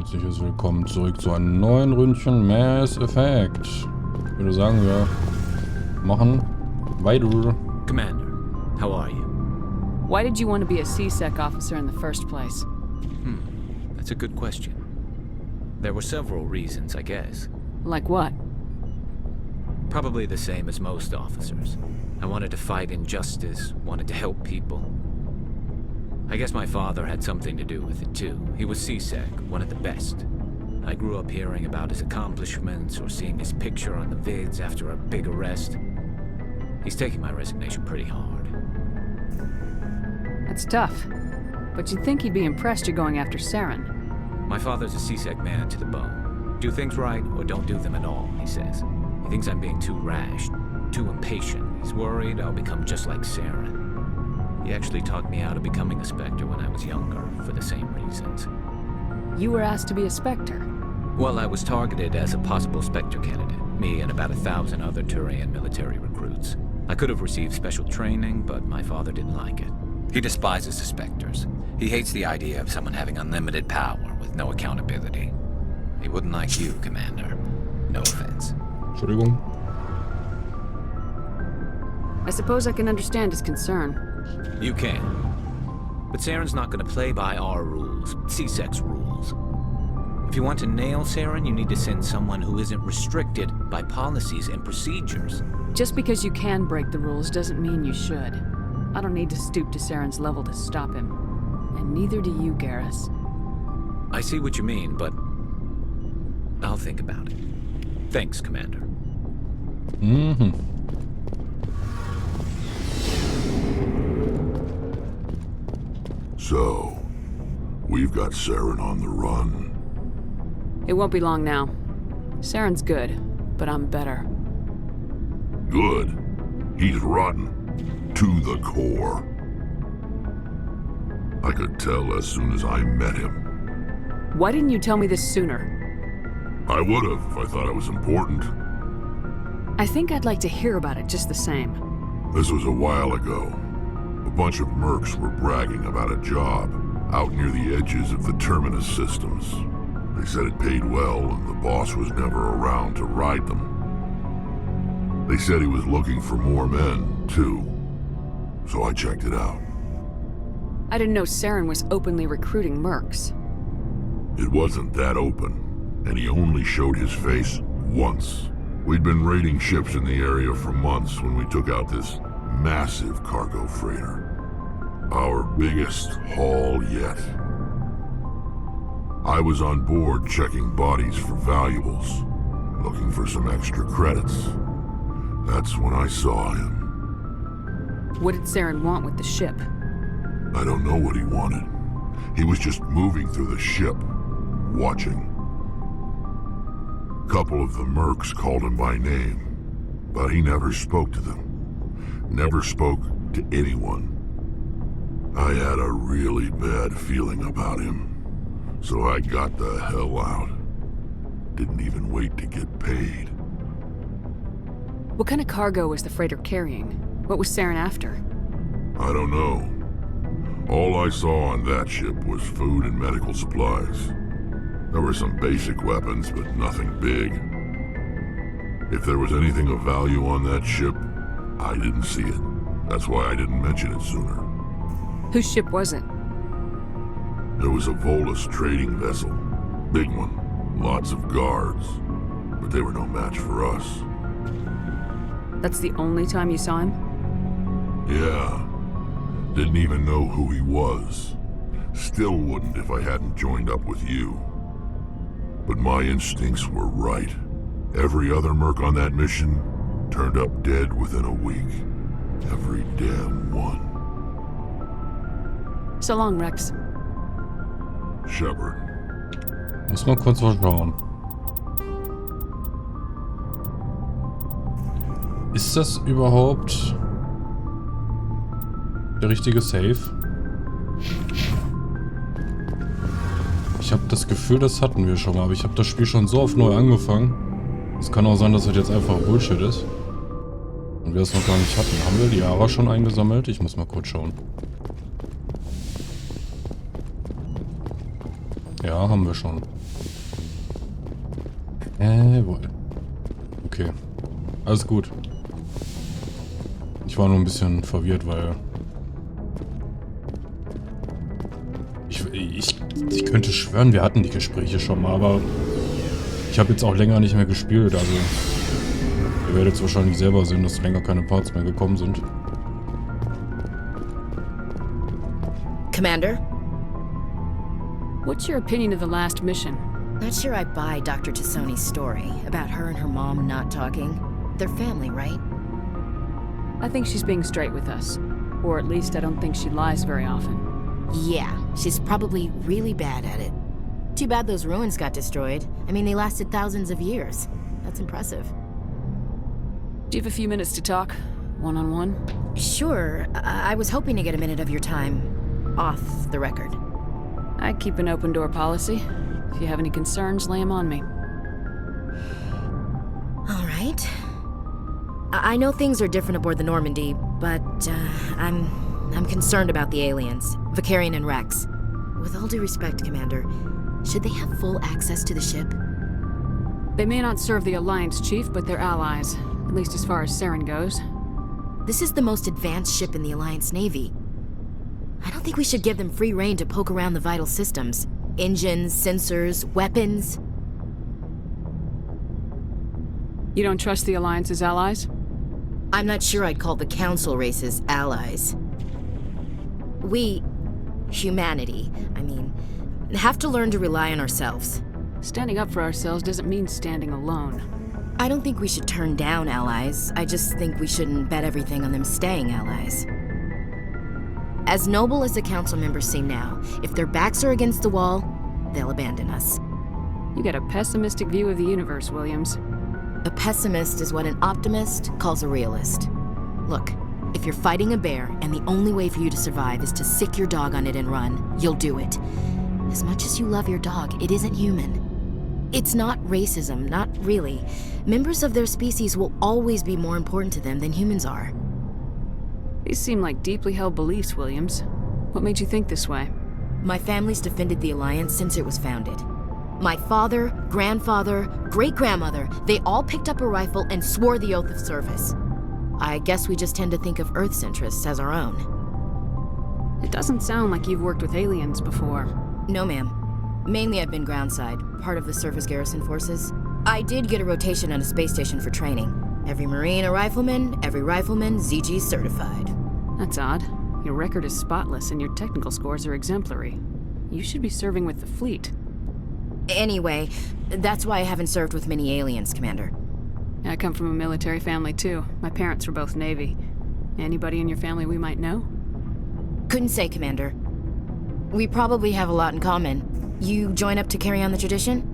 Herzliches Willkommen zurück zu einem neuen Ründchen Mass Effect. Ich würde sagen, wir machen weiter. Commander, how are you? Why did you want to be a CSEC officer in the first place? That's a good question. There were several reasons, I guess. Like what? Probably the same as most officers. I wanted to fight injustice, wanted to help people. I guess my father had something to do with it too. He was CSEC, one of the best. I grew up hearing about his accomplishments or seeing his picture on the vids after a big arrest. He's taking my resignation pretty hard. That's tough. But you'd think he'd be impressed you're going after Saren. My father's a CSEC man to the bone. Do things right or don't do them at all, he says. He thinks I'm being too rash, too impatient. He's worried I'll become just like Saren. He actually talked me out of becoming a Spectre when I was younger, for the same reasons. You were asked to be a Spectre. Well, I was targeted as a possible Spectre candidate, me and about 1,000 other Turian military recruits. I could have received special training, but my father didn't like it. He despises the Spectres. He hates the idea of someone having unlimited power with no accountability. He wouldn't like you, Commander. No offense. Entschuldigung. I suppose I can understand his concern. You can. But Saren's not going to play by our rules, CSEC's rules. If you want to nail Saren, you need to send someone who isn't restricted by policies and procedures. Just because you can break the rules doesn't mean you should. I don't need to stoop to Saren's level to stop him. And neither do you, Garrus. I see what you mean, but I'll think about it. Thanks, Commander. So, we've got Saren on the run. It won't be long now. Saren's good, but I'm better. Good. He's rotten. To the core. I could tell as soon as I met him. Why didn't you tell me this sooner? I would have if I thought it was important. I think I'd like to hear about it just the same. This was a while ago. A bunch of mercs were bragging about a job out near the edges of the terminus systems. They said it paid well and the boss was never around to ride them. They said he was looking for more men, too. So I checked it out. I didn't know Saren was openly recruiting mercs. It wasn't that open, and he only showed his face once. We'd been raiding ships in the area for months when we took out this massive cargo freighter. Our biggest haul yet. I was on board checking bodies for valuables, looking for some extra credits. That's when I saw him. What did Saren want with the ship? I don't know what he wanted. He was just moving through the ship, watching. A couple of the mercs called him by name, but he never spoke to them. Never spoke to anyone. I had a really bad feeling about him, so I got the hell out. Didn't even wait to get paid. What kind of cargo was the freighter carrying? What was Saren after? I don't know. All I saw on that ship was food and medical supplies. There were some basic weapons, but nothing big. If there was anything of value on that ship, I didn't see it. That's why I didn't mention it sooner. Whose ship was it? There was a Volus trading vessel. Big one. Lots of guards. But they were no match for us. That's the only time you saw him? Yeah. Didn't even know who he was. Still wouldn't if I hadn't joined up with you. But my instincts were right. Every other merc on that mission turned up dead within a week. Every damn one. So long, Rex. Shepard. Muss mal kurz was schauen. Ist das überhaupt der richtige Save? Ich habe das Gefühl, das hatten wir schon mal, aber ich habe das Spiel schon so oft neu angefangen. Es kann auch sein, dass das jetzt einfach Bullshit ist. Und wir es noch gar nicht hatten. Haben wir die Jahre schon eingesammelt? Ich muss mal kurz schauen. Ja, haben wir schon. Jawohl. Okay. Alles gut. Ich war nur ein bisschen verwirrt, weil... Ich könnte schwören, wir hatten die Gespräche schon mal, aber... Ich habe jetzt auch länger nicht mehr gespielt, also... Ihr werdet es wahrscheinlich selber sehen, dass länger keine Parts mehr gekommen sind. Commander? What's your opinion of the last mission? Not sure I buy Dr. Tassoni's story about her and her mom not talking. They're family, right? I think she's being straight with us. Or at least I don't think she lies very often. Yeah, she's probably really bad at it. Too bad those ruins got destroyed. I mean, they lasted thousands of years. That's impressive. Do you have a few minutes to talk? One-on-one? Sure. I was hoping to get a minute of your time off the record. I keep an open door policy. If you have any concerns, lay them on me. All right. I know things are different aboard the Normandy, but I'm concerned about the aliens, Vicarian and Rex. With all due respect, Commander, should they have full access to the ship? They may not serve the Alliance, Chief, but they're allies, at least as far as Saren goes. This is the most advanced ship in the Alliance Navy. I don't think we should give them free rein to poke around the vital systems. Engines, sensors, weapons. You don't trust the Alliance's allies? I'm not sure I'd call the Council races allies. We, humanity, have to learn to rely on ourselves. Standing up for ourselves doesn't mean standing alone. I don't think we should turn down allies. I just think we shouldn't bet everything on them staying allies. As noble as the Council members seem now, if their backs are against the wall, they'll abandon us. You get a pessimistic view of the universe, Williams. A pessimist is what an optimist calls a realist. Look, if you're fighting a bear and the only way for you to survive is to sick your dog on it and run, you'll do it. As much as you love your dog, it isn't human. It's not racism, not really. Members of their species will always be more important to them than humans are. These seem like deeply held beliefs, Williams. What made you think this way? My family's defended the Alliance since it was founded. My father, grandfather, great-grandmother, they all picked up a rifle and swore the oath of service. I guess we just tend to think of Earth's interests as our own. It doesn't sound like you've worked with aliens before. No, ma'am. Mainly I've been groundside, part of the surface garrison forces. I did get a rotation on a space station for training. Every Marine a rifleman, every rifleman ZG certified. That's odd. Your record is spotless and your technical scores are exemplary. You should be serving with the fleet. Anyway, that's why I haven't served with many aliens, Commander. I come from a military family too. My parents were both Navy. Anybody in your family we might know? Couldn't say, Commander. We probably have a lot in common. You join up to carry on the tradition?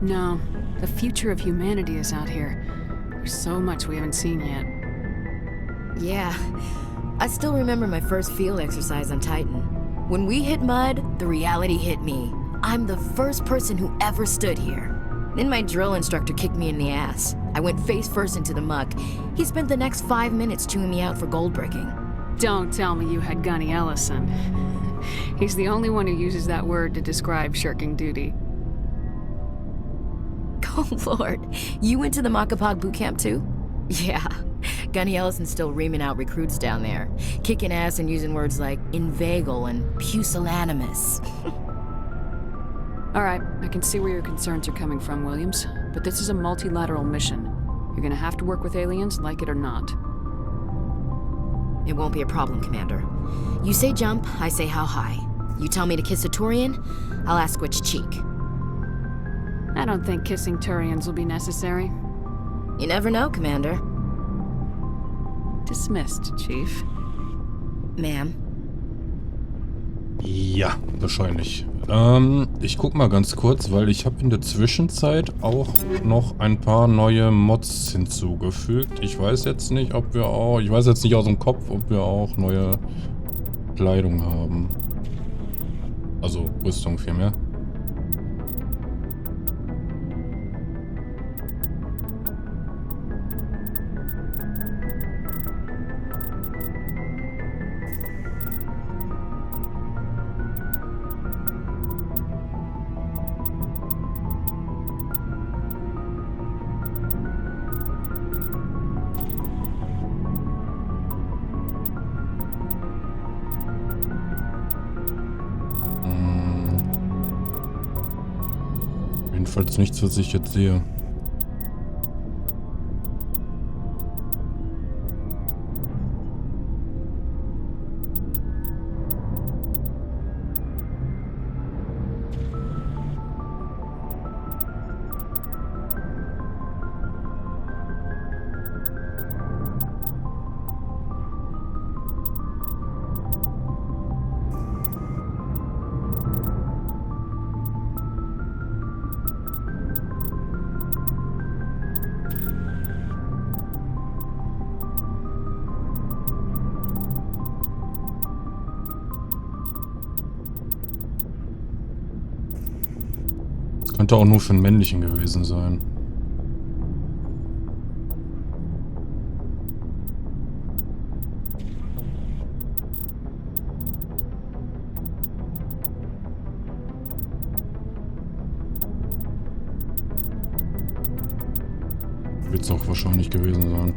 No. The future of humanity is out here. There's so much we haven't seen yet. Yeah. I still remember my first field exercise on Titan. When we hit mud, the reality hit me. I'm the first person who ever stood here. Then my drill instructor kicked me in the ass. I went face first into the muck. He spent the next 5 minutes chewing me out for gold bricking. Don't tell me you had Gunny Ellison. He's the only one who uses that word to describe shirking duty. Oh, Lord. You went to the Macapag boot camp, too? Yeah. Gunny Ellison's still reaming out recruits down there. Kicking ass and using words like inveigle and pusillanimous. All right, I can see where your concerns are coming from, Williams. But this is a multilateral mission. You're gonna have to work with aliens, like it or not. It won't be a problem, Commander. You say jump, I say how high. You tell me to kiss a Turian, I'll ask which cheek. I don't think kissing Turians will be necessary. You never know, Commander. Dismissed, Chief. Ma'am. Ja, wahrscheinlich. Ich guck mal ganz kurz, weil ich habe in der Zwischenzeit auch noch ein paar neue Mods hinzugefügt. Ich weiß jetzt nicht, ob wir auch... Ich weiß jetzt nicht aus dem Kopf, ob wir auch neue Kleidung haben. Also Rüstung vielmehr. jedenfalls nichts, was ich jetzt sehe. Könnte auch nur für einen männlichen gewesen sein. Wird es auch wahrscheinlich gewesen sein.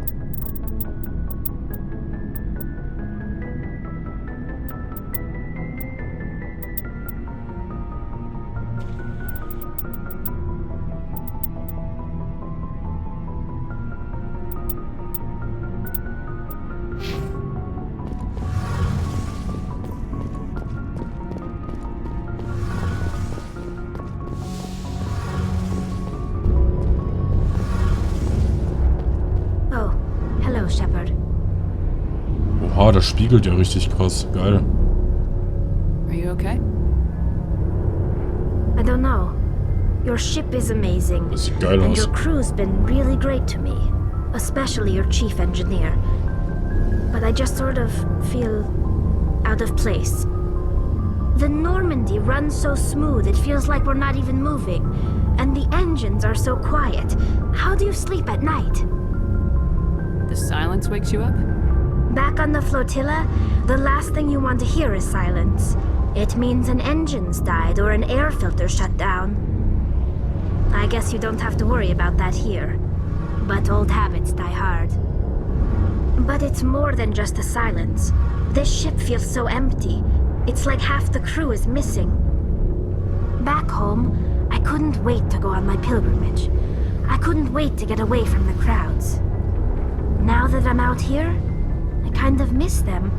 Oha, das spiegelt ja richtig krass. Geil. Are you okay? I don't know. Your ship is amazing. Das sieht geil And aus. your crew's been really great to me. Especially your chief engineer. But I just sort of feel out of place. The Normandy runs so smooth it feels like we're not even moving. And the engines are so quiet. How do you sleep at night? The silence wakes you up? Back on the flotilla, the last thing you want to hear is silence. It means an engine's died or an air filter shut down. I guess you don't have to worry about that here. But old habits die hard. But it's more than just the silence. This ship feels so empty. It's like half the crew is missing. Back home, I couldn't wait to go on my pilgrimage. I couldn't wait to get away from the crowds. Now that I'm out here, I kind of miss them.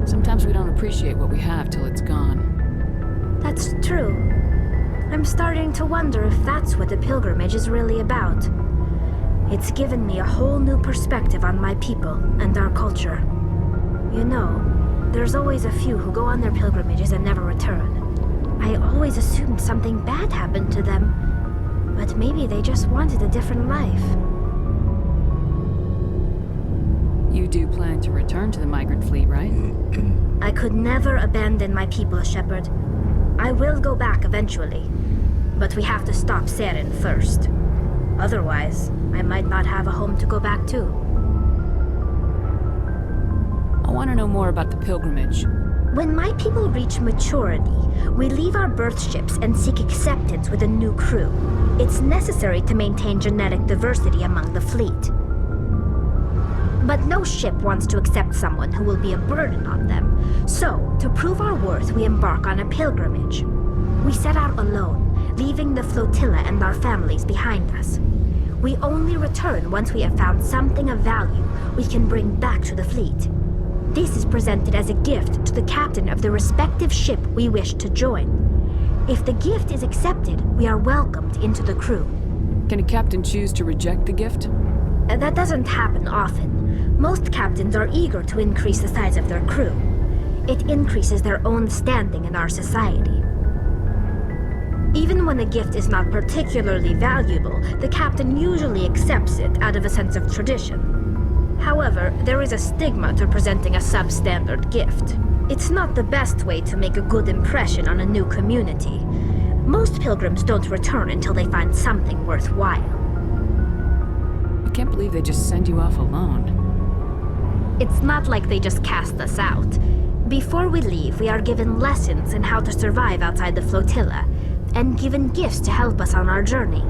Sometimes we don't appreciate what we have till it's gone. That's true. I'm starting to wonder if that's what the pilgrimage is really about. It's given me a whole new perspective on my people and our culture. You know, there's always a few who go on their pilgrimages and never return. I always assumed something bad happened to them, but maybe they just wanted a different life. You do plan to return to the migrant fleet, right? I could never abandon my people, Shepard. I will go back eventually, but we have to stop Seren first. Otherwise, I might not have a home to go back to. I want to know more about the pilgrimage. When my people reach maturity, we leave our birth ships and seek acceptance with a new crew. It's necessary to maintain genetic diversity among the fleet. But no ship wants to accept someone who will be a burden on them. So, to prove our worth, we embark on a pilgrimage. We set out alone, leaving the flotilla and our families behind us. We only return once we have found something of value we can bring back to the fleet. This is presented as a gift to the captain of the respective ship we wish to join. If the gift is accepted, we are welcomed into the crew. Can a captain choose to reject the gift? That doesn't happen often. Most captains are eager to increase the size of their crew. It increases their own standing in our society. Even when a gift is not particularly valuable, the captain usually accepts it out of a sense of tradition. However, there is a stigma to presenting a substandard gift. It's not the best way to make a good impression on a new community. Most pilgrims don't return until they find something worthwhile. I can't believe they just send you off alone. It's not like they just cast us out. Before we leave, we are given lessons in how to survive outside the flotilla, and given gifts to help us on our journey.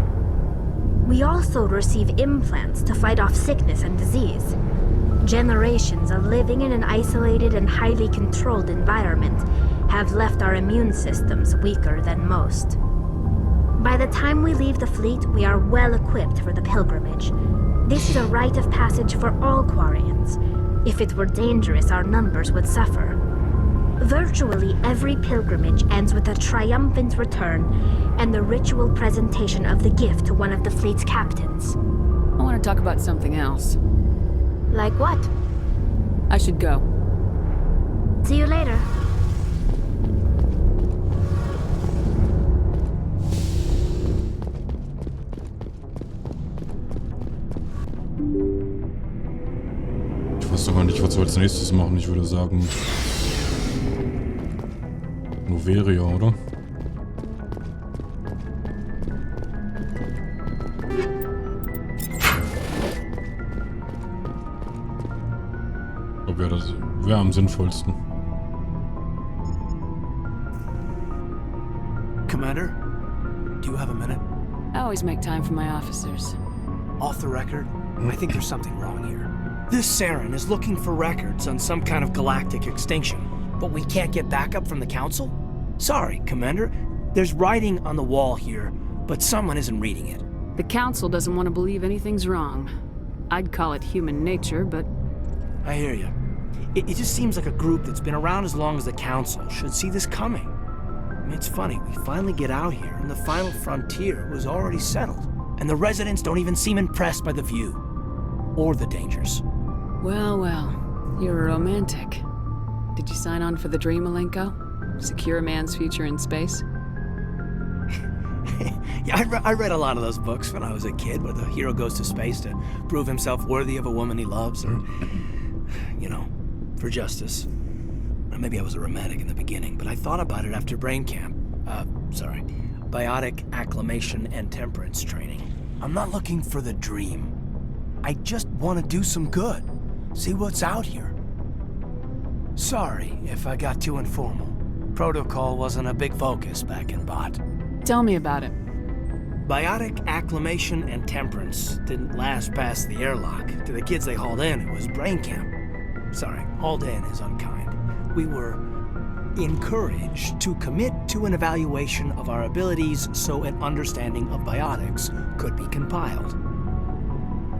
We also receive implants to fight off sickness and disease. Generations of living in an isolated and highly controlled environment have left our immune systems weaker than most. By the time we leave the fleet, we are well equipped for the pilgrimage. This is a rite of passage for all Quarians. If it were dangerous, our numbers would suffer. Virtually every pilgrimage ends with a triumphant return and the ritual presentation of the gift to one of the fleet's captains. I want to talk about something else. Like what? I should go. See you later. Ich weiß doch gar nicht, was wir als nächstes machen. Ich würde sagen... Noveria, oder? Ich glaube ja, das wäre am sinnvollsten. Commander, do you have a minute? I always make time for my officers. Off the record, I think there's something wrong here. This Saren is looking for records on some kind of galactic extinction, but we can't get backup from the Council? Sorry, Commander. There's writing on the wall here, but someone isn't reading it. The Council doesn't want to believe anything's wrong. I'd call it human nature, but... I hear you. It just seems like a group that's been around as long as the Council should see this coming. I mean, it's funny, we finally get out here, and the final frontier was already settled. And the residents don't even seem impressed by the view. Or the dangers. Well, well. You're a romantic. Did you sign on for the dream, Alenko? Secure a man's future in space? Yeah, I read a lot of those books when I was a kid, where the hero goes to space to prove himself worthy of a woman he loves, or, you know, for justice. Or maybe I was a romantic in the beginning, but I thought about it after brain camp. Biotic acclimation and temperance training. I'm not looking for the dream. I just want to do some good. See what's out here. Sorry if I got too informal. Protocol wasn't a big focus back in Bot. Tell me about it. Biotic acclimation and temperance didn't last past the airlock. To the kids they hauled in, it was brain camp. Sorry, hauled in is unkind. We were encouraged to commit to an evaluation of our abilities so an understanding of biotics could be compiled.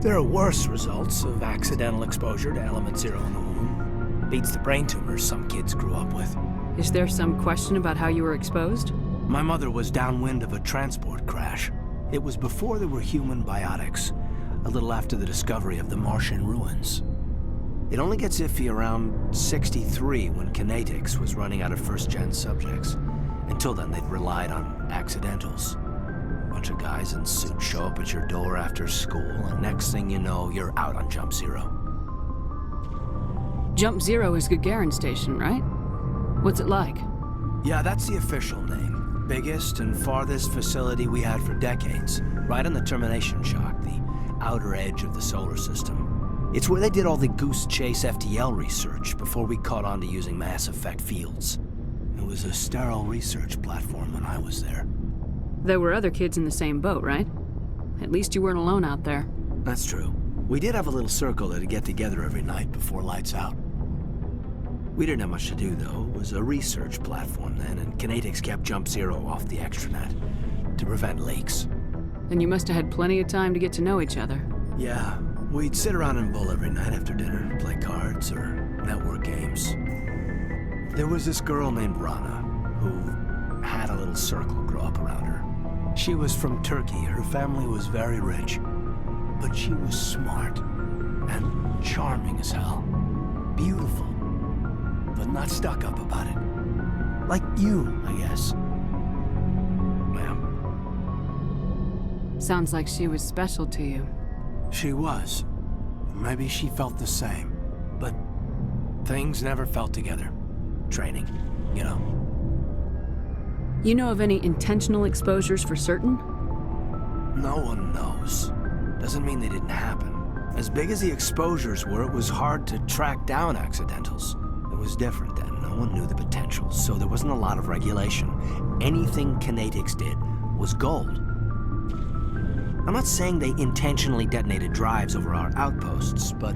There are worse results of accidental exposure to element 0 in the womb. Beats the brain tumors some kids grew up with. Is there some question about how you were exposed? My mother was downwind of a transport crash. It was before there were human biotics, a little after the discovery of the Martian ruins. It only gets iffy around 63 when kinetics was running out of first-gen subjects. Until then, they'd relied on accidentals. Bunch of guys in suits show up at your door after school, and next thing you know, you're out on Jump Zero. Jump Zero is Gagarin Station, right? What's it like? Yeah, that's the official name. Biggest and farthest facility we had for decades. Right on the termination shock, the outer edge of the solar system. It's where they did all the Goose Chase FTL research before we caught on to using mass effect fields. It was a sterile research platform when I was there. There were other kids in the same boat, right? At least you weren't alone out there. That's true. We did have a little circle that'd get together every night before lights out. We didn't have much to do, though. It was a research platform then, and kinetics kept Jump Zero off the extranet to prevent leaks. Then you must have had plenty of time to get to know each other. Yeah, we'd sit around and bull every night after dinner, play cards or network games. There was this girl named Rana, who had a little circle grow up around her. She was from Turkey. Her family was very rich, but she was smart and charming as hell. Beautiful, but not stuck up about it. Like you, I guess. Ma'am. Sounds like she was special to you. She was. Maybe she felt the same. But things never felt together. Training, you know. You know of any intentional exposures for certain? No one knows. Doesn't mean they didn't happen. As big as the exposures were, it was hard to track down accidentals. It was different then. No one knew the potential, so there wasn't a lot of regulation. Anything kinetics did was gold. I'm not saying they intentionally detonated drives over our outposts, but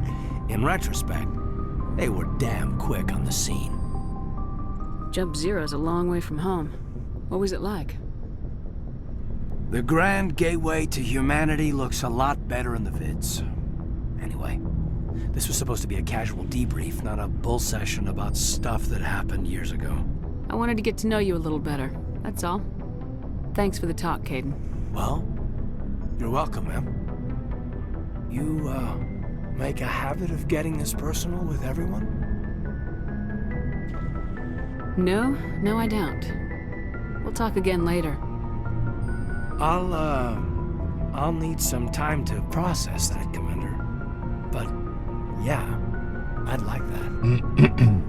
in retrospect, they were damn quick on the scene. Jump Zero's a long way from home. What was it like? The grand gateway to humanity looks a lot better in the vids. Anyway, this was supposed to be a casual debrief, not a bull session about stuff that happened years ago. I wanted to get to know you a little better, that's all. Thanks for the talk, Caden. Well, you're welcome, ma'am. You, make a habit of getting this personal with everyone? No, I don't. We'll talk again later. I'll need some time to process that, Commander. But, yeah, I'd like that.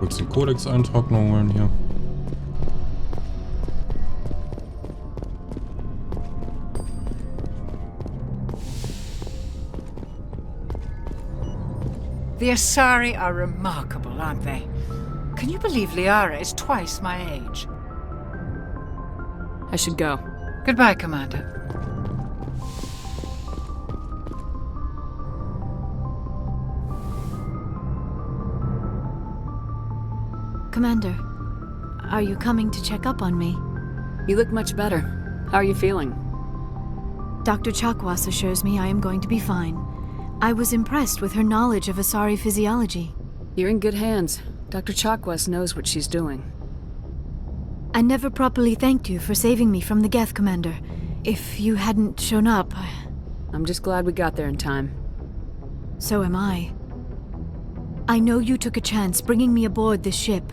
Kurz den Codex-Eintrag noch holen hier. The Asari are remarkable, aren't they? Can you believe Liara is twice my age? I should go. Goodbye, Commander. Commander, are you coming to check up on me? You look much better. How are you feeling? Dr. Chakwas assures me I am going to be fine. I was impressed with her knowledge of Asari physiology. You're in good hands. Dr. Chakwas knows what she's doing. I never properly thanked you for saving me from the Geth, Commander. If you hadn't shown up... I'm just glad we got there in time. So am I. I know you took a chance bringing me aboard this ship.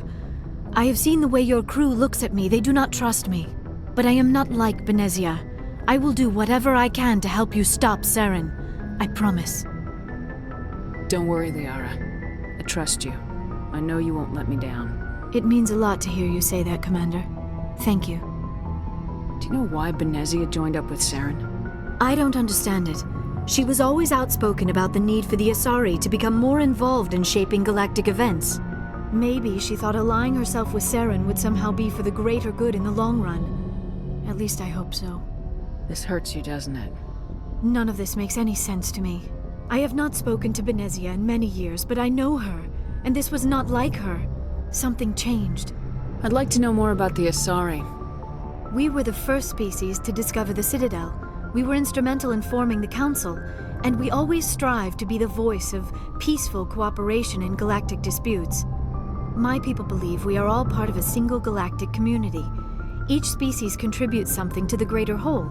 I have seen the way your crew looks at me. They do not trust me. But I am not like Benezia. I will do whatever I can to help you stop Saren. I promise. Don't worry, Liara. I trust you. I know you won't let me down. It means a lot to hear you say that, Commander. Thank you. Do you know why Benezia joined up with Saren? I don't understand it. She was always outspoken about the need for the Asari to become more involved in shaping galactic events. Maybe she thought allying herself with Saren would somehow be for the greater good in the long run. At least I hope so. This hurts you, doesn't it? None of this makes any sense to me. I have not spoken to Benezia in many years, but I know her, and this was not like her. Something changed. I'd like to know more about the Asari. We were the first species to discover the Citadel. We were instrumental in forming the Council, and we always strive to be the voice of peaceful cooperation in galactic disputes. My people believe we are all part of a single galactic community. Each species contributes something to the greater whole.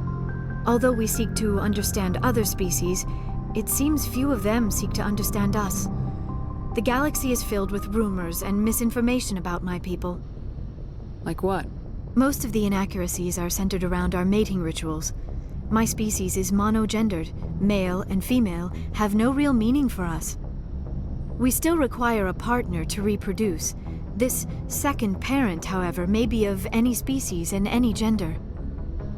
Although we seek to understand other species, it seems few of them seek to understand us. The galaxy is filled with rumors and misinformation about my people. Like what? Most of the inaccuracies are centered around our mating rituals. My species is monogendered. Male and female have no real meaning for us. We still require a partner to reproduce. This second parent, however, may be of any species and any gender.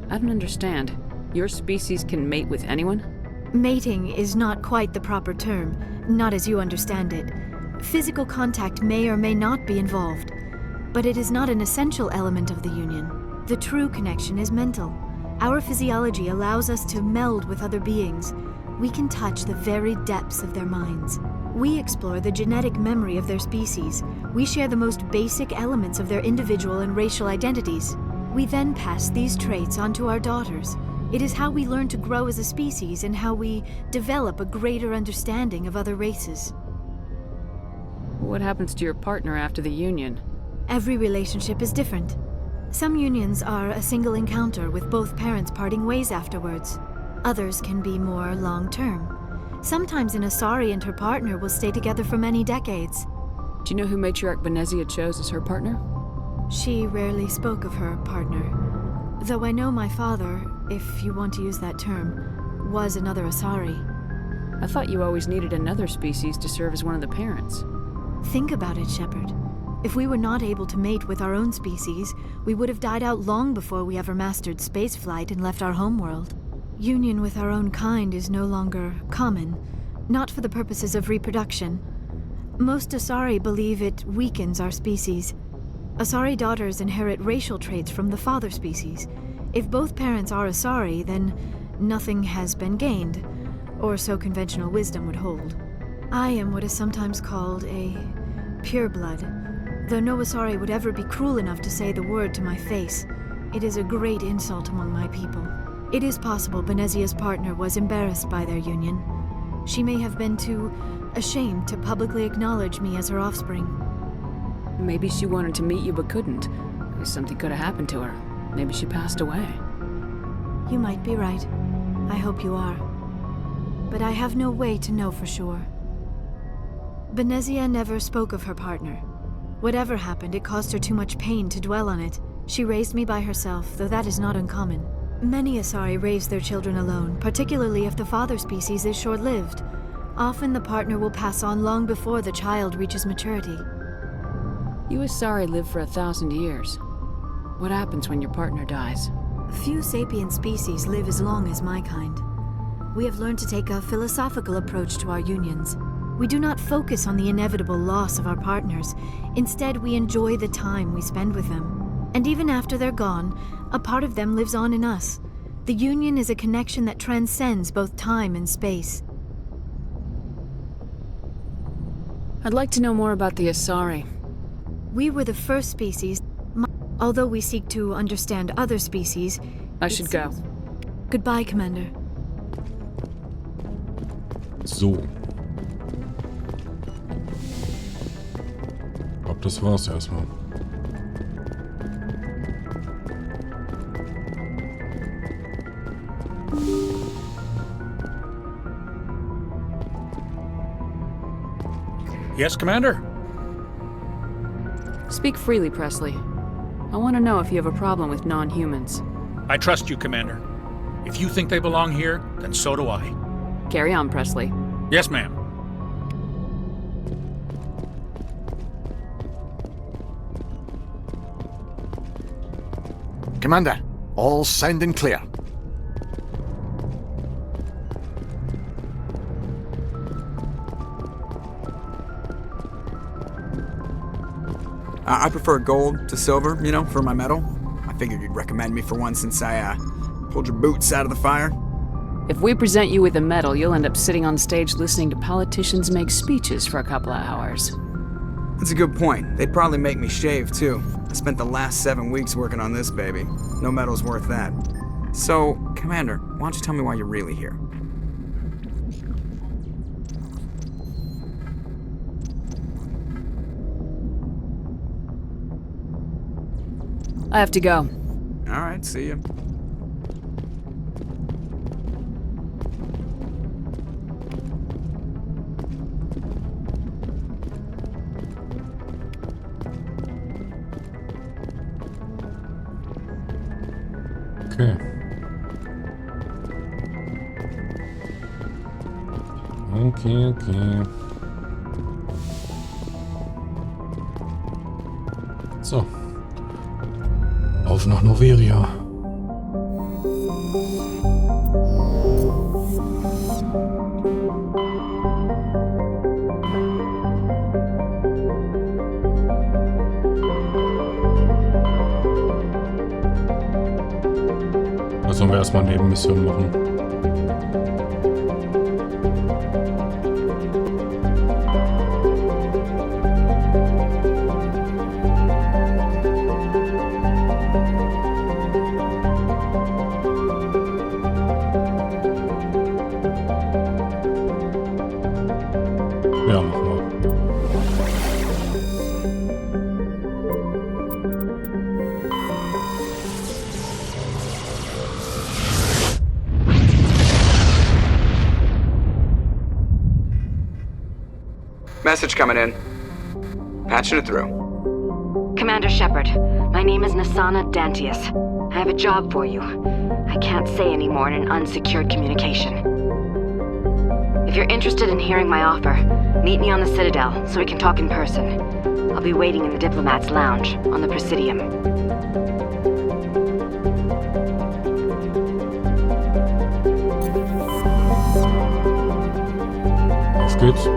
I don't understand. Your species can mate with anyone? Mating is not quite the proper term, not as you understand it. Physical contact may or may not be involved, but it is not an essential element of the union. The true connection is mental. Our physiology allows us to meld with other beings. We can touch the very depths of their minds. We explore the genetic memory of their species. We share the most basic elements of their individual and racial identities. We then pass these traits on to our daughters. It is how we learn to grow as a species and how we develop a greater understanding of other races. What happens to your partner after the union? Every relationship is different. Some unions are a single encounter with both parents parting ways afterwards. Others can be more long-term. Sometimes an Asari and her partner will stay together for many decades. Do you know who Matriarch Benezia chose as her partner? She rarely spoke of her partner. Though I know my father, if you want to use that term, was another Asari. I thought you always needed another species to serve as one of the parents. Think about it, Shepard. If we were not able to mate with our own species, we would have died out long before we ever mastered spaceflight and left our homeworld. Union with our own kind is no longer common, not for the purposes of reproduction. Most Asari believe it weakens our species. Asari daughters inherit racial traits from the father species. If both parents are Asari, then nothing has been gained, or so conventional wisdom would hold. I am what is sometimes called a pureblood. Though no Asari would ever be cruel enough to say the word to my face, it is a great insult among my people. It is possible Benezia's partner was embarrassed by their union. She may have been too ashamed to publicly acknowledge me as her offspring. Maybe she wanted to meet you but couldn't. Something could have happened to her. Maybe she passed away. You might be right. I hope you are. But I have no way to know for sure. Benezia never spoke of her partner. Whatever happened, it caused her too much pain to dwell on it. She raised me by herself, though that is not uncommon. Many Asari raise their children alone, particularly if the father species is short-lived. Often the partner will pass on long before the child reaches maturity. You Asari live for 1,000 years. What happens when your partner dies? Few sapient species live as long as my kind. We have learned to take a philosophical approach to our unions. We do not focus on the inevitable loss of our partners. Instead, we enjoy the time we spend with them. And even after they're gone, a part of them lives on in us. The union is a connection that transcends both time and space. I'd like to know more about the Asari. We were the first species. Although we seek to understand other species... I should go. Goodbye, Commander. So. Ich glaube, das war's erstmal. Yes, Commander? Speak freely, Presley. I want to know if you have a problem with non-humans. I trust you, Commander. If you think they belong here, then so do I. Carry on, Presley. Yes, ma'am. Commander, all sound and clear. I prefer gold to silver, you know, for my metal. I figured you'd recommend me for one since I, pulled your boots out of the fire. If we present you with a medal, you'll end up sitting on stage listening to politicians make speeches for a couple of hours. That's a good point. They'd probably make me shave, too. I spent the last 7 weeks working on this baby. No medal's worth that. So, Commander, why don't you tell me why you're really here? I have to go. All right, see ya. Okay. Okay. So. Auf nach Noveria. Da sollen wir erstmal Nebenmissionen machen. Ja, machen wir. Message coming in. Patching it through. Commander Shepard, my name is Nasana Dantius. I have a job for you. I can't say any more in an unsecured communication. If you're interested in hearing my offer, meet me on the Citadel so we can talk in person. I'll be waiting in the Diplomat's Lounge on the Presidium. Auf geht's.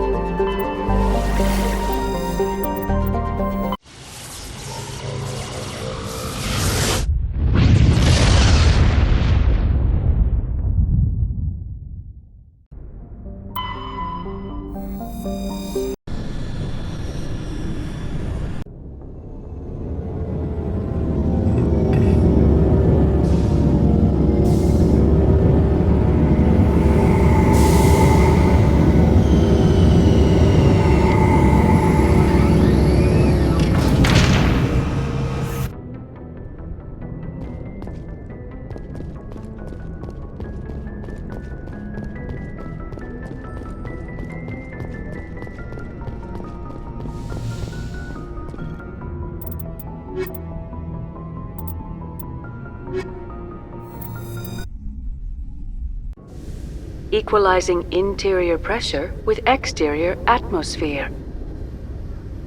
equalizing interior pressure with exterior atmosphere.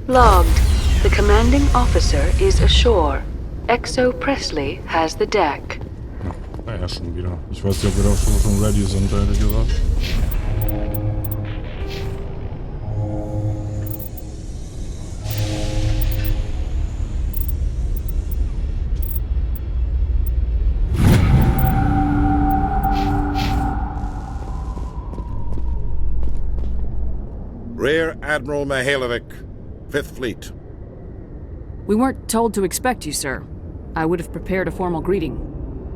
Logged. The commanding officer is ashore. Exo Presley has the deck. Naja, schon wieder. Ich weiß nicht, ob wir da schon ready sind, ehrlich gesagt. Rear Admiral Mihailovic, 5th Fleet. We weren't told to expect you, sir. I would have prepared a formal greeting.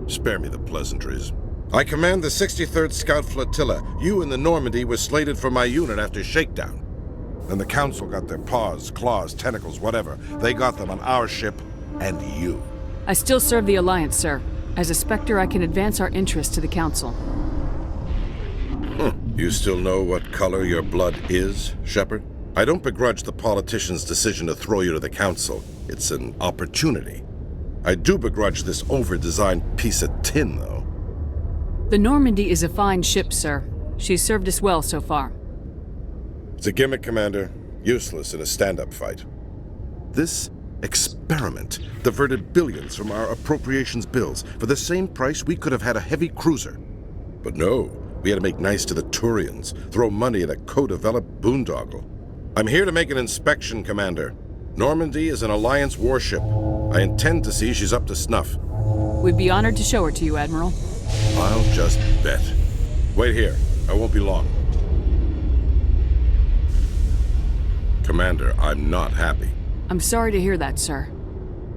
Spare me the pleasantries. I command the 63rd Scout Flotilla. You in the Normandy were slated for my unit after shakedown. Then the Council got their paws, claws, tentacles, whatever. They got them on our ship, and you. I still serve the Alliance, sir. As a Spectre, I can advance our interests to the Council. You still know what color your blood is, Shepard? I don't begrudge the politician's decision to throw you to the Council. It's an opportunity. I do begrudge this over-designed piece of tin, though. The Normandy is a fine ship, sir. She's served us well so far. It's a gimmick, Commander. Useless in a stand-up fight. This experiment diverted billions from our appropriations bills. For the same price, we could have had a heavy cruiser. But no, we had to make nice to the Turians, throw money at a co-developed boondoggle. I'm here to make an inspection, Commander. Normandy is an Alliance warship. I intend to see she's up to snuff. We'd be honored to show her to you, Admiral. I'll just bet. Wait here. I won't be long. Commander, I'm not happy. I'm sorry to hear that, sir.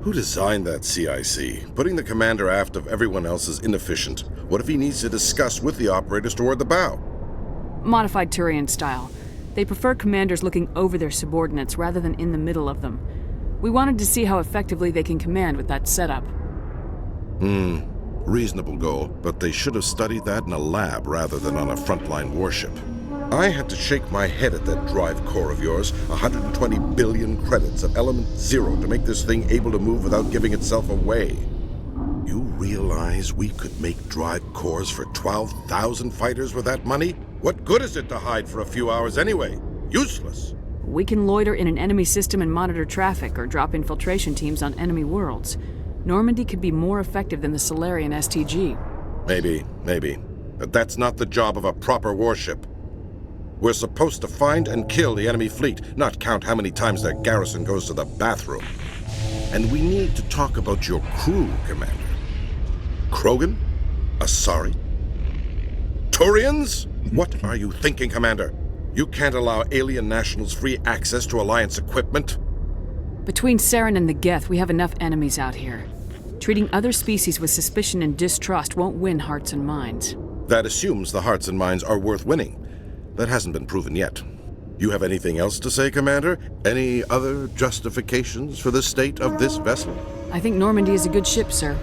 Who designed that CIC? Putting the commander aft of everyone else is inefficient. What if he needs to discuss with the operators toward the bow? Modified Turian style. They prefer commanders looking over their subordinates rather than in the middle of them. We wanted to see how effectively they can command with that setup. Reasonable goal, but they should have studied that in a lab rather than on a frontline warship. I had to shake my head at that drive core of yours. 120 billion credits of element 0 to make this thing able to move without giving itself away. You realize we could make drive cores for 12,000 fighters with that money? What good is it to hide for a few hours anyway? Useless. We can loiter in an enemy system and monitor traffic or drop infiltration teams on enemy worlds. Normandy could be more effective than the Solarian STG. Maybe. But that's not the job of a proper warship. We're supposed to find and kill the enemy fleet, not count how many times their garrison goes to the bathroom. And we need to talk about your crew, Commander. Krogan? Asari? Turians? What are you thinking, Commander? You can't allow alien nationals free access to Alliance equipment? Between Saren and the Geth, we have enough enemies out here. Treating other species with suspicion and distrust won't win hearts and minds. That assumes the hearts and minds are worth winning. That hasn't been proven yet. You have anything else to say, Commander? Any other justifications for the state of this vessel? I think Normandy is a good ship, sir.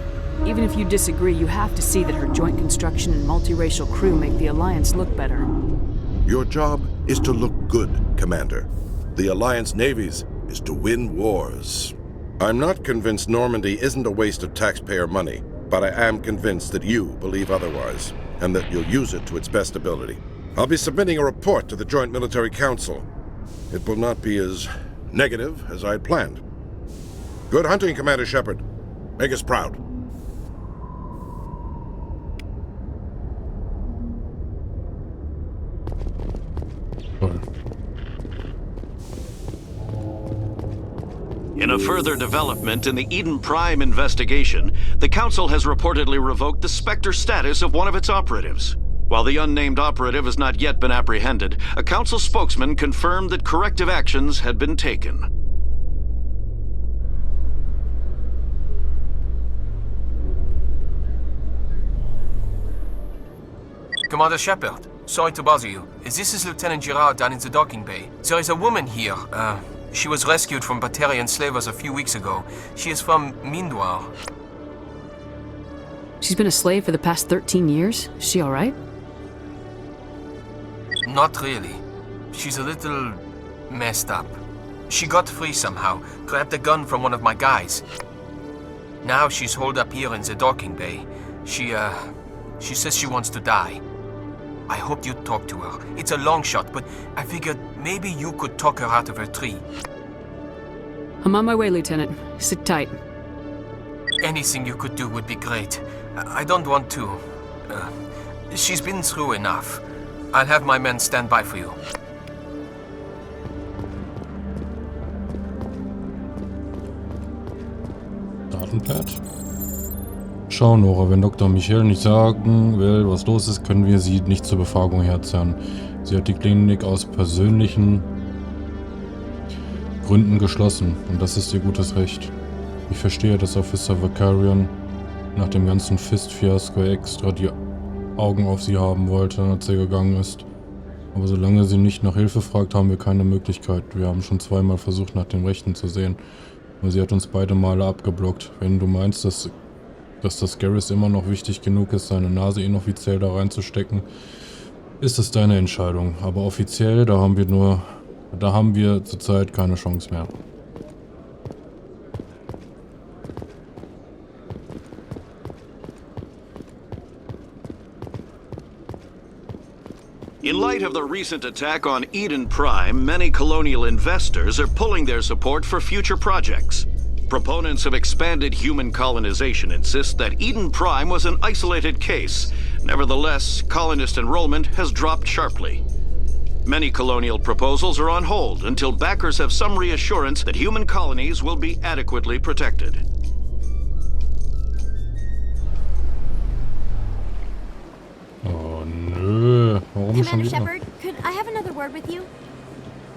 Even if you disagree, you have to see that her joint construction and multiracial crew make the Alliance look better. Your job is to look good, Commander. The Alliance navies is to win wars. I'm not convinced Normandy isn't a waste of taxpayer money, but I am convinced that you believe otherwise, and that you'll use it to its best ability. I'll be submitting a report to the Joint Military Council. It will not be as negative as I had planned. Good hunting, Commander Shepard. Make us proud. In a further development in the Eden Prime investigation, the Council has reportedly revoked the Spectre status of one of its operatives. While the unnamed operative has not yet been apprehended, a Council spokesman confirmed that corrective actions had been taken. Commander Shepard, sorry to bother you. This is Lieutenant Girard down in the docking bay. There is a woman here. She was rescued from Batarian slavers a few weeks ago. She is from Mindwar. She's been a slave for the past 13 years? Is she alright? Not really. She's a little messed up. She got free somehow, grabbed a gun from one of my guys. Now she's holed up here in the docking bay. She says she wants to die. I hoped you'd talk to her. It's a long shot, but I figured maybe you could talk her out of her tree. I'm on my way, Lieutenant. Sit tight. Anything you could do would be great. I don't want to... she's been through enough. I'll have my men stand by for you. Datenblatt. Schau, Nora, wenn Dr. Michel nicht sagen will, was los ist, können wir sie nicht zur Befragung herzerren. Sie hat die Klinik aus persönlichen Gründen geschlossen und das ist ihr gutes Recht. Ich verstehe, dass Officer Vicarian nach dem ganzen Fist-Fiasko extra die Augen auf sie haben wollte, als er gegangen ist. Aber solange sie nicht nach Hilfe fragt, haben wir keine Möglichkeit. Wir haben schon zweimal versucht, nach dem Rechten zu sehen. Und sie hat uns beide Male abgeblockt. Wenn du meinst, dass das Garrus immer noch wichtig genug ist, seine Nase inoffiziell da reinzustecken, ist es deine Entscheidung. Aber offiziell, da haben wir zurzeit keine Chance mehr. In light of the recent attack on Eden Prime, many colonial investors are pulling their support for future projects. Proponents of expanded human colonization insist that Eden Prime was an isolated case. Nevertheless, colonist enrollment has dropped sharply. Many colonial proposals are on hold until backers have some reassurance that human colonies will be adequately protected. Oh nö, warum schon Commander wieder? Shepard, could I have another word with you?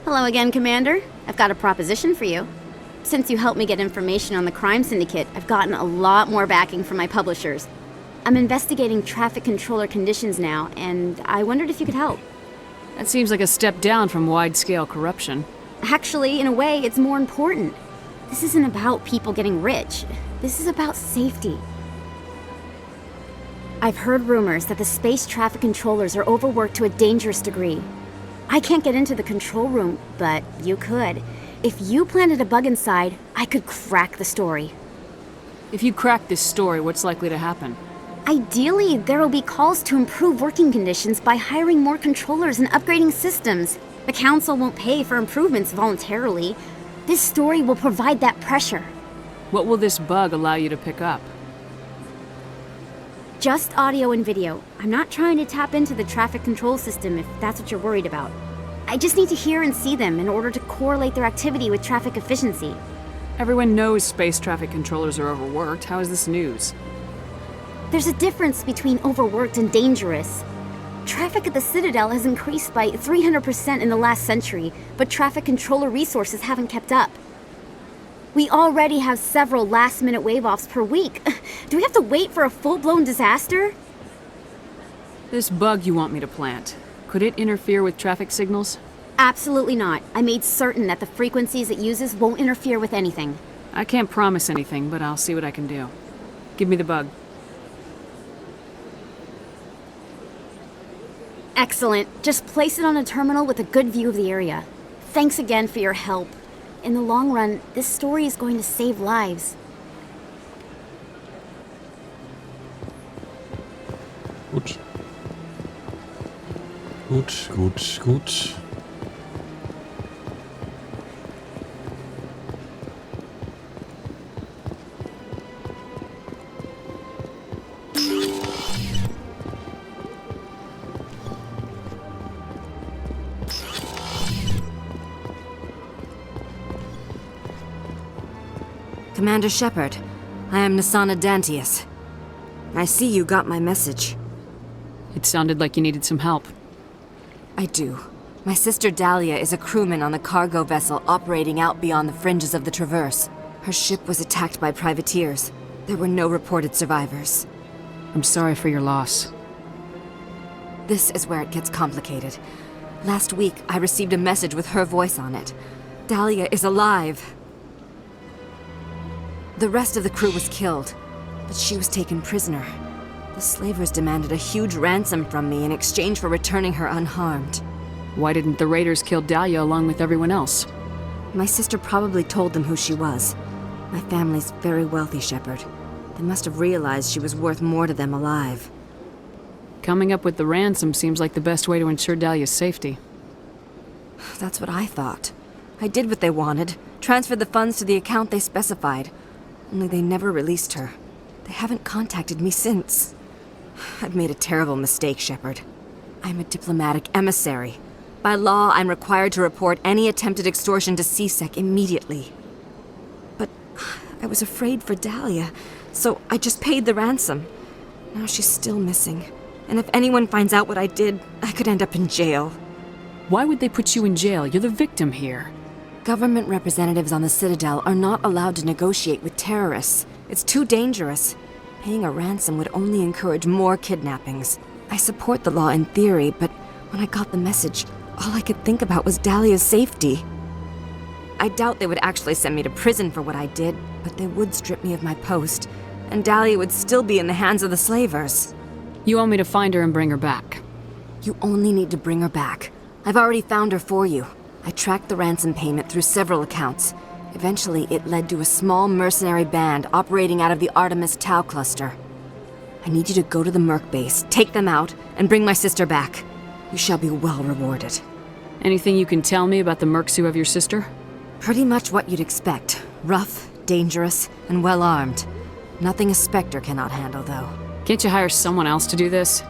Hello again, Commander. I've got a proposition for you. Since you helped me get information on the crime syndicate, I've gotten a lot more backing from my publishers. I'm investigating traffic controller conditions now, and I wondered if you could help. That seems like a step down from wide-scale corruption. Actually, in a way, it's more important. This isn't about people getting rich. This is about safety. I've heard rumors that the space traffic controllers are overworked to a dangerous degree. I can't get into the control room, but you could. If you planted a bug inside, I could crack the story. If you crack this story, what's likely to happen? Ideally, there will be calls to improve working conditions by hiring more controllers and upgrading systems. The Council won't pay for improvements voluntarily. This story will provide that pressure. What will this bug allow you to pick up? Just audio and video. I'm not trying to tap into the traffic control system if that's what you're worried about. I just need to hear and see them in order to correlate their activity with traffic efficiency. Everyone knows space traffic controllers are overworked. How is this news? There's a difference between overworked and dangerous. Traffic at the Citadel has increased by 300% in the last century, but traffic controller resources haven't kept up. We already have several last-minute wave-offs per week. Do we have to wait for a full-blown disaster? This bug you want me to plant, could it interfere with traffic signals? Absolutely not. I made certain that the frequencies it uses won't interfere with anything. I can't promise anything, but I'll see what I can do. Give me the bug. Excellent. Just place it on a terminal with a good view of the area. Thanks again for your help. In the long run, this story is going to save lives. Gut. Gut. Commander Shepard, I am ᴳᴱᴿᴹᴬᴺ. I see you got my message. It sounded like you needed some help. I do. My sister Dahlia is a crewman on the cargo vessel operating out beyond the fringes of the Traverse. Her ship was attacked by privateers. There were no reported survivors. I'm sorry for your loss. This is where it gets complicated. Last week, I received a message with her voice on it. Dahlia is alive. The rest of the crew was killed, but she was taken prisoner. The slavers demanded a huge ransom from me in exchange for returning her unharmed. Why didn't the raiders kill Dahlia along with everyone else? My sister probably told them who she was. My family's very wealthy, Shepard. They must have realized she was worth more to them alive. Coming up with the ransom seems like the best way to ensure Dahlia's safety. That's what I thought. I did what they wanted, transferred the funds to the account they specified. Only they never released her. They haven't contacted me since. I've made a terrible mistake, Shepard. I'm a diplomatic emissary. By law, I'm required to report any attempted extortion to CSEC immediately. But I was afraid for Dahlia, so I just paid the ransom. Now she's still missing. And if anyone finds out what I did, I could end up in jail. Why would they put you in jail? You're the victim here. Government representatives on the Citadel are not allowed to negotiate with terrorists. It's too dangerous. Paying a ransom would only encourage more kidnappings. I support the law in theory, but when I got the message, all I could think about was Dahlia's safety. I doubt they would actually send me to prison for what I did, but they would strip me of my post, and Dahlia would still be in the hands of the slavers. You want me to find her and bring her back? You only need to bring her back. I've already found her for you. I tracked the ransom payment through several accounts. Eventually, it led to a small mercenary band operating out of the Artemis Tau cluster. I need you to go to the Merc base, take them out, and bring my sister back. You shall be well rewarded. Anything you can tell me about the Mercs who have your sister? Pretty much what you'd expect. Rough, dangerous, and well-armed. Nothing a Spectre cannot handle, though. Can't you hire someone else to do this?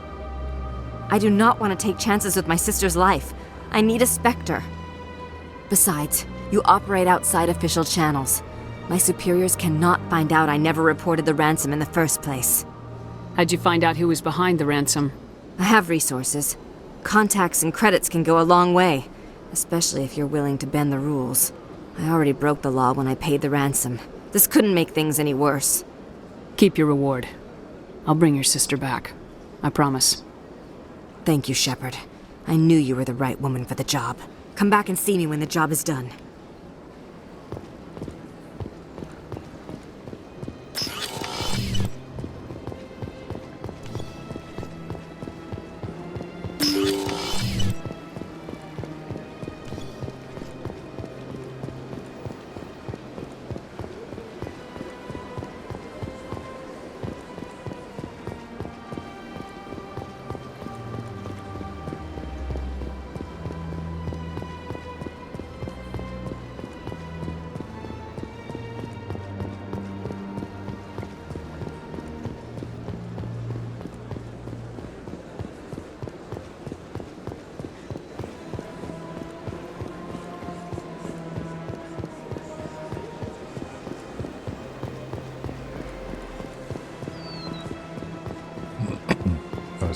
I do not want to take chances with my sister's life. I need a Spectre. Besides, you operate outside official channels. My superiors cannot find out I never reported the ransom in the first place. How'd you find out who was behind the ransom? I have resources. Contacts and credits can go a long way, especially if you're willing to bend the rules. I already broke the law when I paid the ransom. This couldn't make things any worse. Keep your reward. I'll bring your sister back. I promise. Thank you, Shepard. I knew you were the right woman for the job. Come back and see me when the job is done.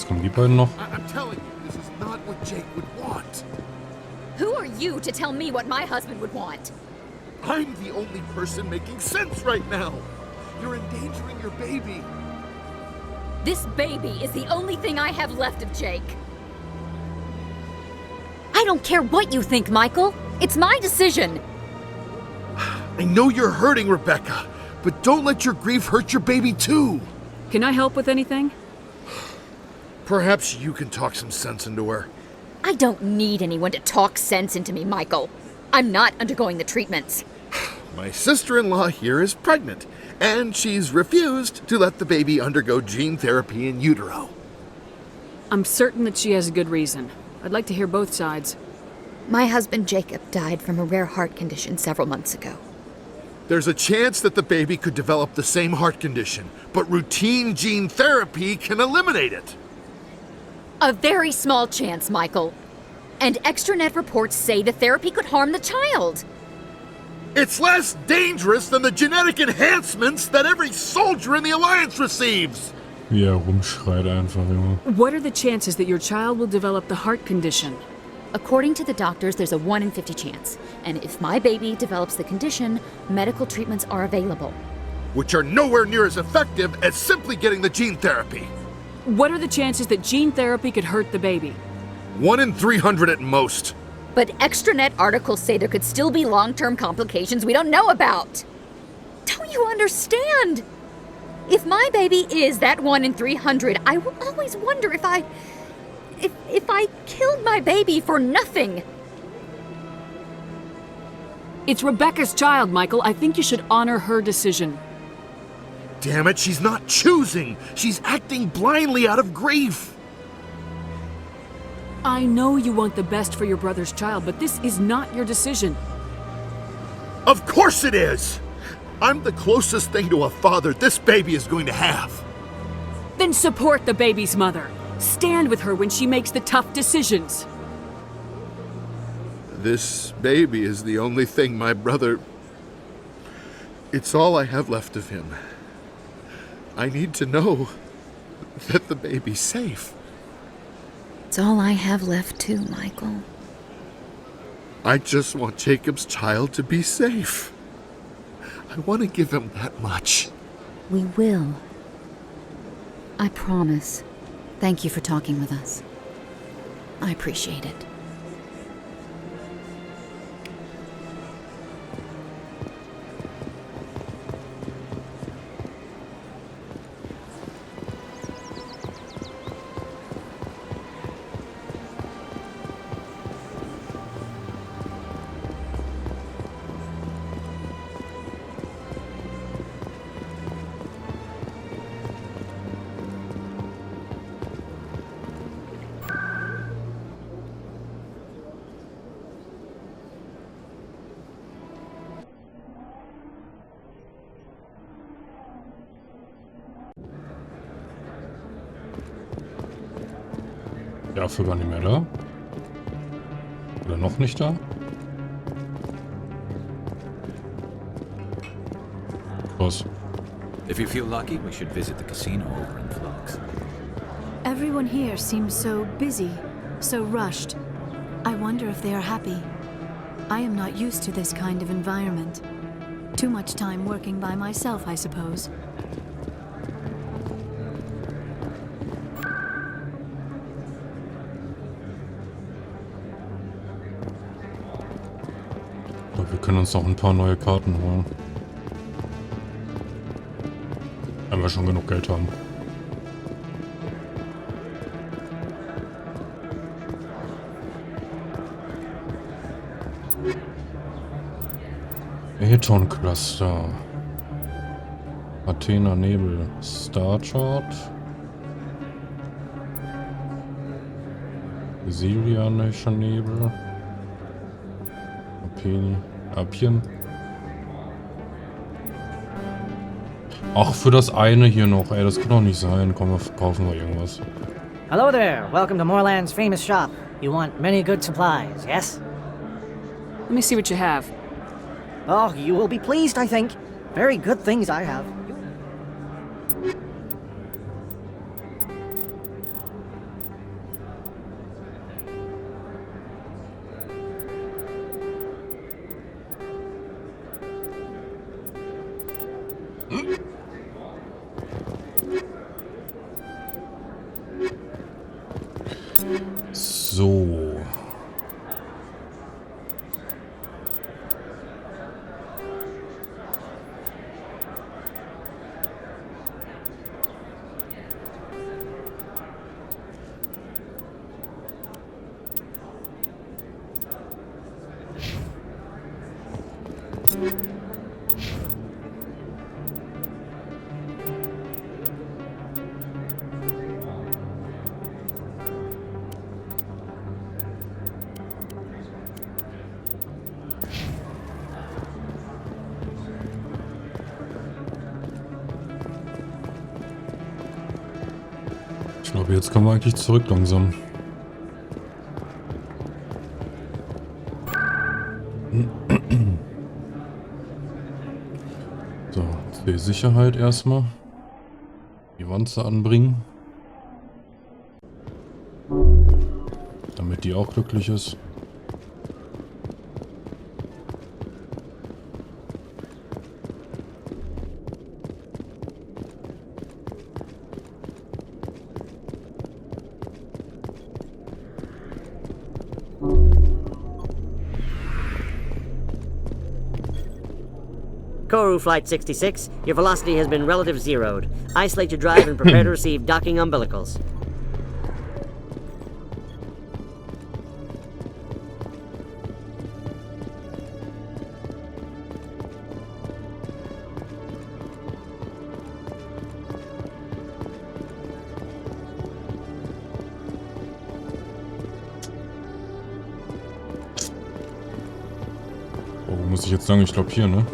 Jetzt kommen die beiden noch. I'm telling you, this is not what Jake would want. Who are you to tell me what my husband would want? I'm the only person making sense right now. You're endangering your baby. This baby is the only thing I have left of Jake. I don't care what you think, Michael. It's my decision. I know you're hurting, Rebecca, but don't let your grief hurt your baby too. Can I help with anything? Perhaps you can talk some sense into her. I don't need anyone to talk sense into me, Michael. I'm not undergoing the treatments. My sister-in-law here is pregnant, and she's refused to let the baby undergo gene therapy in utero. I'm certain that she has a good reason. I'd like to hear both sides. My husband Jacob died from a rare heart condition several months ago. There's a chance that the baby could develop the same heart condition, but routine gene therapy can eliminate it. A very small chance, Michael. And extranet reports say the therapy could harm the child. It's less dangerous than the genetic enhancements that every soldier in the Alliance receives. Wie er rumschreit einfach, Junge. What are the chances that your child will develop the heart condition? According to the doctors, there's a 1 in 50 chance. And if my baby develops the condition, medical treatments are available. Which are nowhere near as effective as simply getting the gene therapy. What are the chances that gene therapy could hurt the baby? 1 in 300 at most. But extranet articles say there could still be long-term complications we don't know about. Don't you understand? If my baby is that 1 in 300, I will always wonder if I killed my baby for nothing. It's Rebecca's child, Michael. I think you should honor her decision. Damn it, she's not choosing. She's acting blindly out of grief. I know you want the best for your brother's child, but this is not your decision. Of course it is! I'm the closest thing to a father this baby is going to have. Then support the baby's mother. Stand with her when she makes the tough decisions. This baby is the only thing my brother... It's all I have left of him. I need to know that the baby's safe. It's all I have left too, Michael. I just want Jacob's child to be safe. I want to give him that much. We will. I promise. Thank you for talking with us. I appreciate it. Dafür gar nicht mehr da. Oder noch nicht da? Was? If you feel lucky, we should visit the casino over in Flux. Everyone here seems so busy, so rushed. I wonder if they are happy. I am not used to this kind of environment. Too much time working by myself, I suppose. Wir können uns noch ein paar neue Karten holen. Wenn wir schon genug Geld haben. Eton Cluster. Athena Nebel. Star Chart. Silianischer Nebel. Apien. Ach, für das eine hier noch, ey, das kann doch nicht sein. Komm, wir verkaufen mal irgendwas. Hello there, welcome to Moorland's famous shop. You want many good supplies, yes? Let me see what you have. Oh, you will be pleased, I think. Very good things I have. So. Ich glaube, jetzt kommen wir eigentlich zurück langsam. So, die Sicherheit erstmal. Die Wanze anbringen. Damit die auch glücklich ist. Koru Flight 66, your velocity has been relative zeroed. Isolate your drive and prepare to receive docking umbilicals. Muss ich jetzt sagen, ich glaube hier, ne?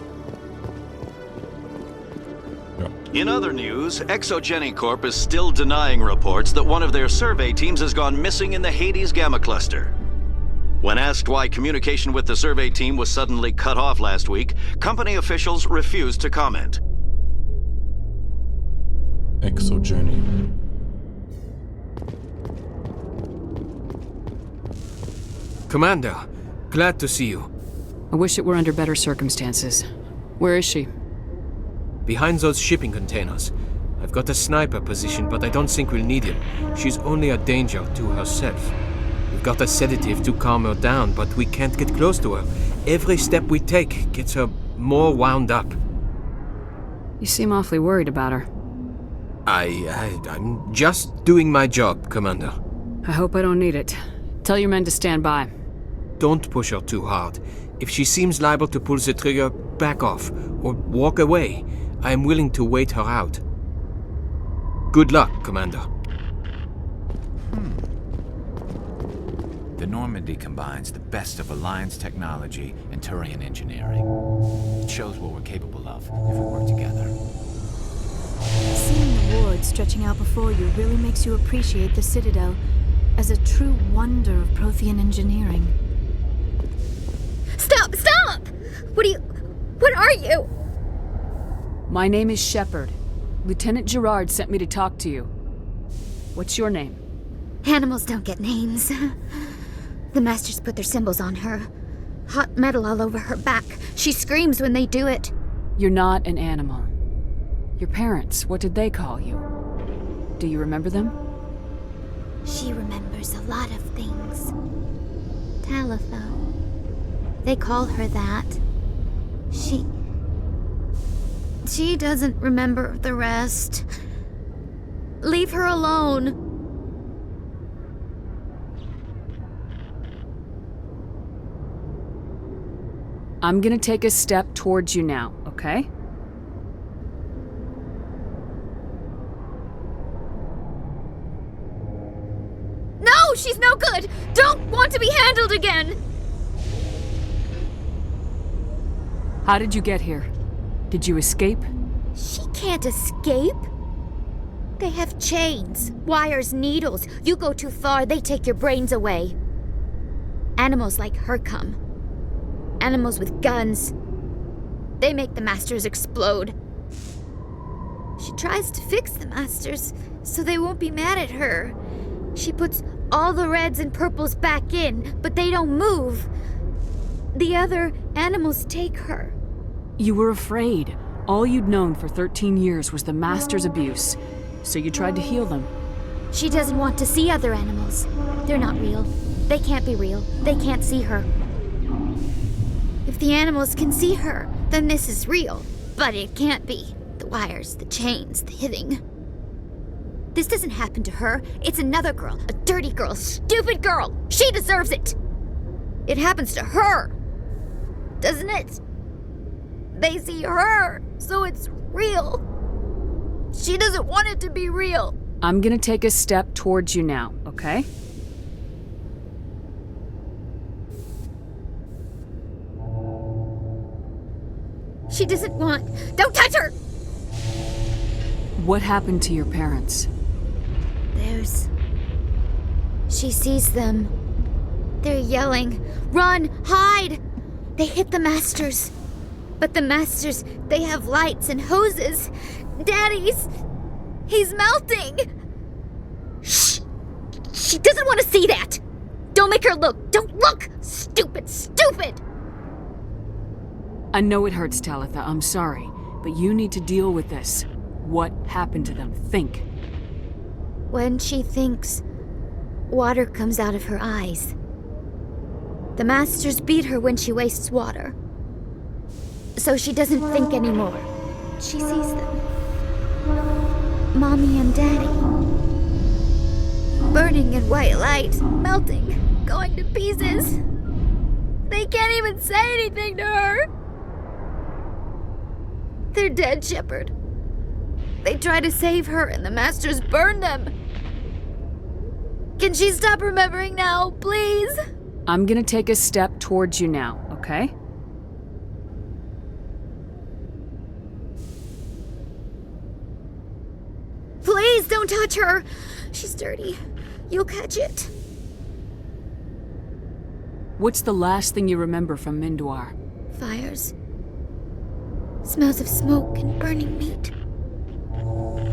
In other news, Exogeny Corp is still denying reports that one of their survey teams has gone missing in the Hades Gamma Cluster. When asked why communication with the survey team was suddenly cut off last week, company officials refused to comment. Exogeny. Commander, glad to see you. I wish it were under better circumstances. Where is she? Behind those shipping containers. I've got a sniper position, but I don't think we'll need it. She's only a danger to herself. We've got a sedative to calm her down, but we can't get close to her. Every step we take gets her more wound up. You seem awfully worried about her. I'm just doing my job, Commander. I hope I don't need it. Tell your men to stand by. Don't push her too hard. If she seems liable to pull the trigger, back off, or walk away. I am willing to wait her out. Good luck, Commander. The Normandy combines the best of Alliance technology and Turian engineering. It shows what we're capable of if we work together. Seeing the ward stretching out before you really makes you appreciate the Citadel as a true wonder of Prothean engineering. Stop! Stop! What are you? My name is Shepard. Lieutenant Gerard sent me to talk to you. What's your name? Animals don't get names. The Masters put their symbols on her. Hot metal all over her back. She screams when they do it. You're not an animal. Your parents, what did they call you? Do you remember them? She remembers a lot of things. Talitha. They call her that. She doesn't remember the rest. Leave her alone. I'm gonna take a step towards you now, okay? No, she's no good! Don't want to be handled again! How did you get here? Did you escape? She can't escape. They have chains, wires, needles. You go too far, they take your brains away. Animals like her come. Animals with guns. They make the Masters explode. She tries to fix the Masters so they won't be mad at her. She puts all the reds and purples back in, but they don't move. The other animals take her. You were afraid. All you'd known for 13 years was the Master's abuse, so you tried to heal them. She doesn't want to see other animals. They're not real. They can't be real. They can't see her. If the animals can see her, then this is real. But it can't be. The wires, the chains, the hitting. This doesn't happen to her. It's another girl. A dirty girl. Stupid girl. She deserves it. It happens to her. Doesn't it? They see her, so it's real. She doesn't want it to be real. I'm gonna take a step towards you now, okay? She doesn't want... Don't touch her! What happened to your parents? She sees them. They're yelling, "Run! Hide!" They hit the Masters. But the Masters, they have lights and hoses. Daddy's... he's melting! Shh! She doesn't want to see that! Don't make her look! Don't look! Stupid! Stupid! I know it hurts, Talitha. I'm sorry. But you need to deal with this. What happened to them? Think. When she thinks, water comes out of her eyes. The Masters beat her when she wastes water. So she doesn't think anymore. She sees them. Mommy and Daddy. Burning in white light, melting, going to pieces. They can't even say anything to her. They're dead, Shepard. They try to save her and the Masters burn them. Can she stop remembering now, please? I'm gonna take a step towards you now, okay? touch her! She's dirty. You'll catch it. What's the last thing you remember from Mindwar? Fires. Smells of smoke and burning meat.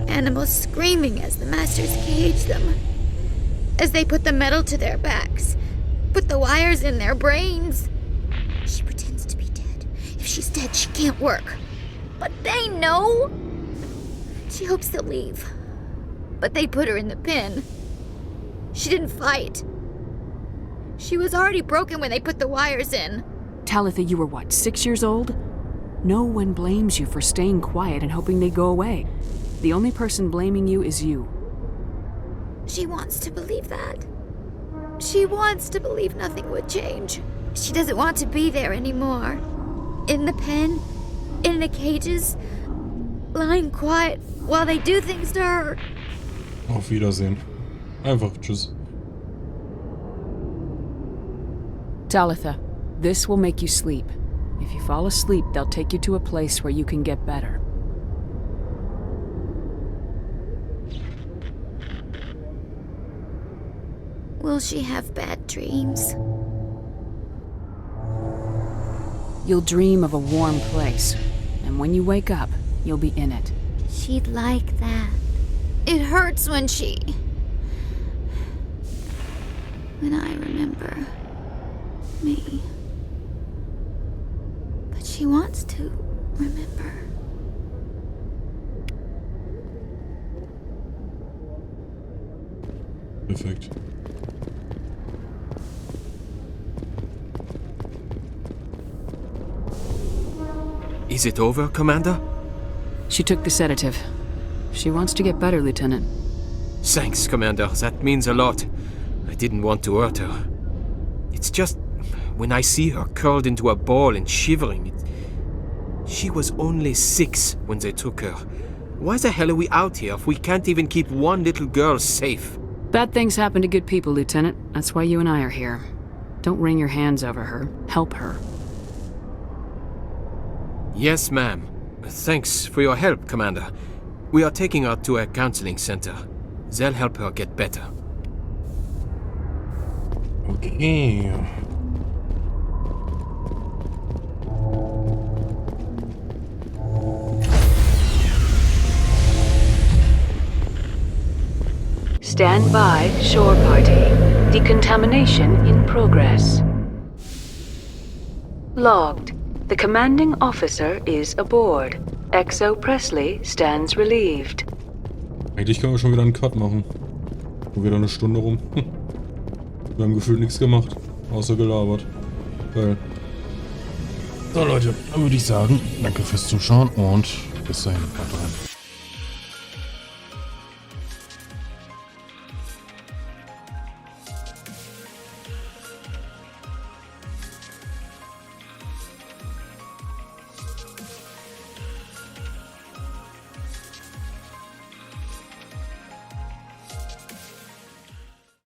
Animals screaming as the masters cage them. As they put the metal to their backs. Put the wires in their brains. She pretends to be dead. If she's dead, she can't work. But they know! She hopes they'll leave. But they put her in the pen. She didn't fight. She was already broken when they put the wires in. Talitha, you were what, 6 years old? No one blames you for staying quiet and hoping they go away. The only person blaming you is you. She wants to believe that. She wants to believe nothing would change. She doesn't want to be there anymore. In the pen, in the cages, lying quiet while they do things to her. Auf Wiedersehen. Einfach tschüss. Talitha, this will make you sleep. If you fall asleep, they'll take you to a place where you can get better. Will she have bad dreams? You'll dream of a warm place, and when you wake up, you'll be in it. She'd like that. It hurts when I remember me. But she wants to remember. Perfekt. Is it over, Commander? She took the sedative. She wants to get better, Lieutenant. Thanks, Commander. That means a lot. I didn't want to hurt her. It's just, when I see her curled into a ball and shivering, she was only 6 when they took her. Why the hell are we out here if we can't even keep one little girl safe? Bad things happen to good people, Lieutenant. That's why you and I are here. Don't wring your hands over her. Help her. Yes, ma'am. Thanks for your help, Commander. We are taking her to a counseling center. They'll help her get better. Okay. Stand by, shore party. Decontamination in progress. Logged. The commanding officer is aboard. XO Presley stands relieved. Eigentlich können wir schon wieder einen Cut machen. Und wieder eine Stunde rum. Wir haben gefühlt nichts gemacht. Außer gelabert. Geil. So Leute, dann würde ich sagen, danke fürs Zuschauen und bis dahin. Haut rein.